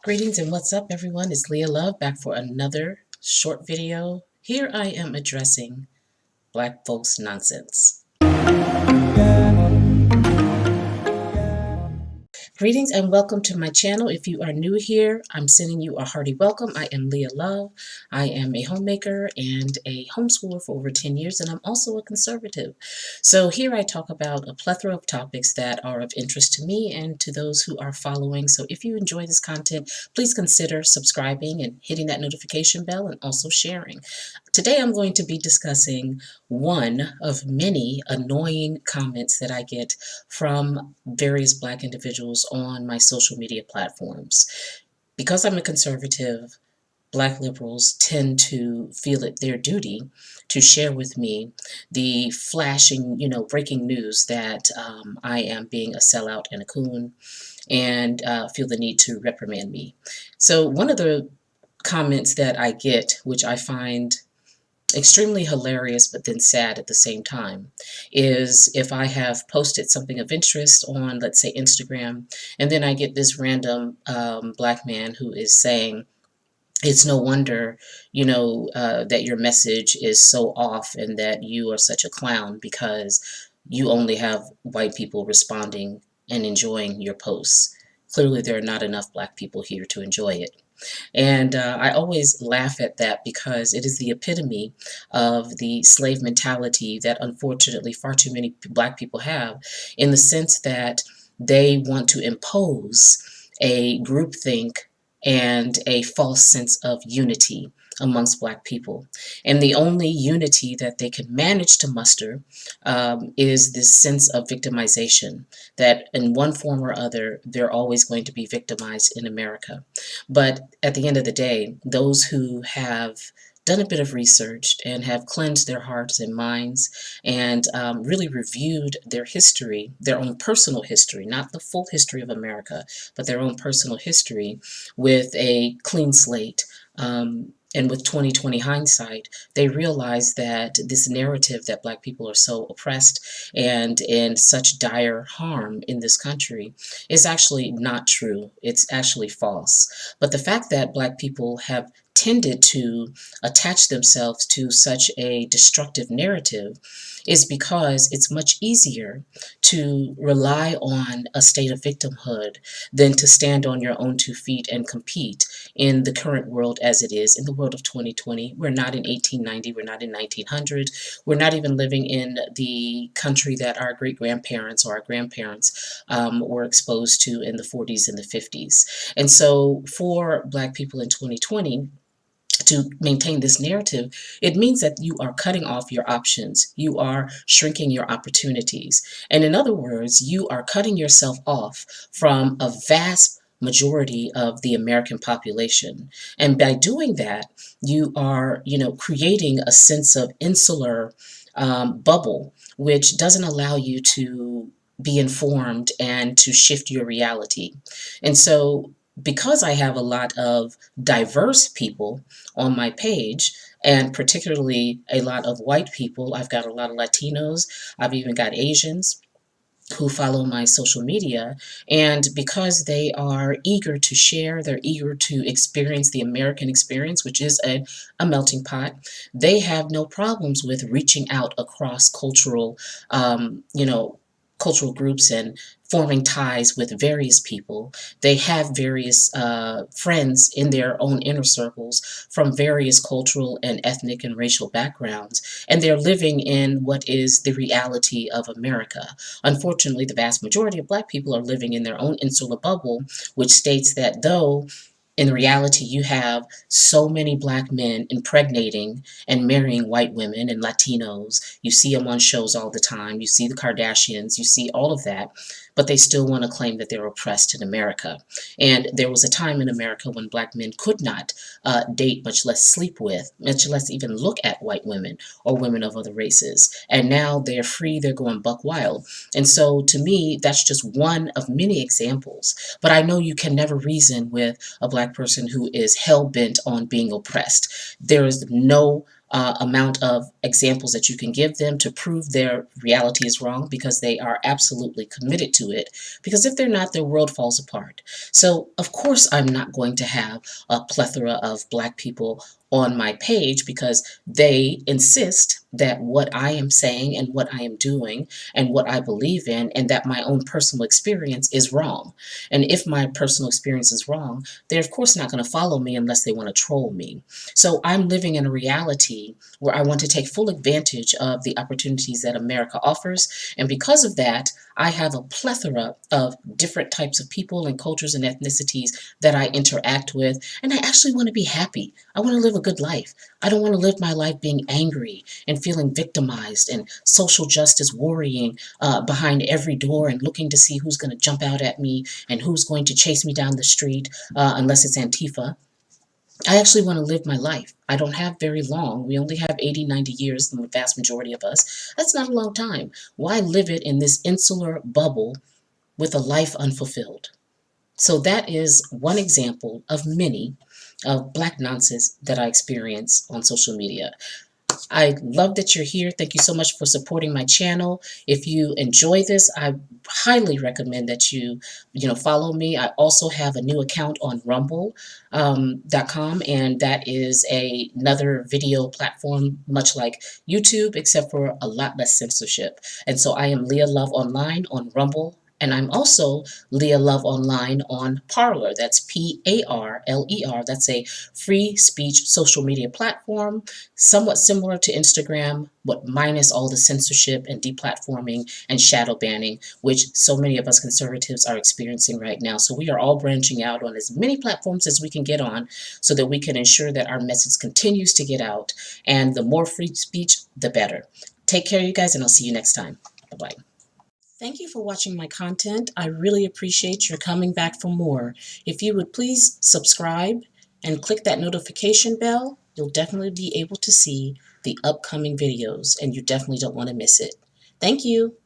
Greetings and what's up, everyone? It's Leah Love back for another short video. Here I am addressing Black folks nonsense. Greetings and welcome to my channel. If you are new here, I'm sending you a hearty welcome. I am Leah Love. I am a homemaker and a homeschooler for over 10 years, and I'm also a conservative. So here I talk about a plethora of topics that are of interest to me and to those who are following. So if you enjoy this content, please consider subscribing and hitting that notification bell and also sharing. Today I'm going to be discussing one of many annoying comments that I get from various Black individuals on my social media platforms. Because I'm a conservative, Black liberals tend to feel it their duty to share with me the flashing, breaking news that I am being a sellout and a coon, and feel the need to reprimand me. So one of the comments that I get, which I find extremely hilarious but then sad at the same time, is if I have posted something of interest on, let's say, Instagram, and then I get this random Black man who is saying, it's no wonder, that your message is so off and that you are such a clown because you only have white people responding and enjoying your posts. Clearly, there are not enough Black people here to enjoy it. And I always laugh at that because it is the epitome of the slave mentality that unfortunately far too many Black people have, in the sense that they want to impose a groupthink and a false sense of unity amongst Black people. And the only unity that they can manage to muster is this sense of victimization, that in one form or other, they're always going to be victimized in America. But at the end of the day, those who have done a bit of research and have cleansed their hearts and minds and really reviewed their history, their own personal history, not the full history of America, but their own personal history with a clean slate, and with 2020 hindsight, they realize that this narrative that Black people are so oppressed and in such dire harm in this country is actually not true. It's actually false. But the fact that Black people have tended to attach themselves to such a destructive narrative is because it's much easier to rely on a state of victimhood than to stand on your own 2 feet and compete in the current world as it is, in the world of 2020. We're not in 1890, we're not in 1900, we're not even living in the country that our great-grandparents or our grandparents were exposed to in the 40s and the 50s. And so for Black people in 2020, to maintain this narrative, it means that you are cutting off your options. You are shrinking your opportunities. And in other words, you are cutting yourself off from a vast majority of the American population. And by doing that, you are, creating a sense of insular bubble, which doesn't allow you to be informed and to shift your reality. And so because I have a lot of diverse people on my page, and particularly a lot of white people, I've got a lot of Latinos, I've even got Asians who follow my social media, and because they are eager to share, they're eager to experience the American experience, which is a melting pot, they have no problems with reaching out across cultural groups and forming ties with various people. They have various friends in their own inner circles from various cultural and ethnic and racial backgrounds, and they're living in what is the reality of America. Unfortunately, the vast majority of Black people are living in their own insular bubble, which states that though in reality, you have so many Black men impregnating and marrying white women and Latinos. You see them on shows all the time. You see the Kardashians. You see all of that. But they still want to claim that they're oppressed in America. And there was a time in America when Black men could not date, much less sleep with, much less even look at white women or women of other races. And now they're free. They're going buck wild. And so to me, that's just one of many examples. But I know you can never reason with a Black person who is hell-bent on being oppressed. There is no amount of examples that you can give them to prove their reality is wrong, because they are absolutely committed to it. Because if they're not, their world falls apart. So, of course, I'm not going to have a plethora of Black people on my page because they insist that what I am saying and what I am doing and what I believe in and that my own personal experience is wrong. And if my personal experience is wrong, they're of course not going to follow me unless they want to troll me. So I'm living in a reality where I want to take full advantage of the opportunities that America offers. And because of that, I have a plethora of different types of people and cultures and ethnicities that I interact with. And I actually want to be happy. I want to live a good life. I don't want to live my life being angry and feeling victimized and social justice worrying behind every door and looking to see who's going to jump out at me and who's going to chase me down the street unless it's Antifa. I actually want to live my life. I don't have very long. We only have 80, 90 years, the vast majority of us. That's not a long time. Why live it in this insular bubble with a life unfulfilled? So that is one example of many of Black nonsense that I experience on social media. I love that you're here. Thank you so much for supporting my channel. If you enjoy this, I highly recommend that you follow me. I also have a new account on rumble.com, and that is another video platform much like YouTube, except for a lot less censorship. And so I am Leah Love Online on Rumble. And I'm also Leah Love Online on Parler. That's Parler. That's a free speech social media platform, somewhat similar to Instagram, but minus all the censorship and deplatforming and shadow banning, which so many of us conservatives are experiencing right now. So we are all branching out on as many platforms as we can get on so that we can ensure that our message continues to get out. And the more free speech, the better. Take care, you guys, and I'll see you next time. Bye-bye. Thank you for watching my content. I really appreciate your coming back for more. If you would please subscribe and click that notification bell, you'll definitely be able to see the upcoming videos, and you definitely don't want to miss it. Thank you.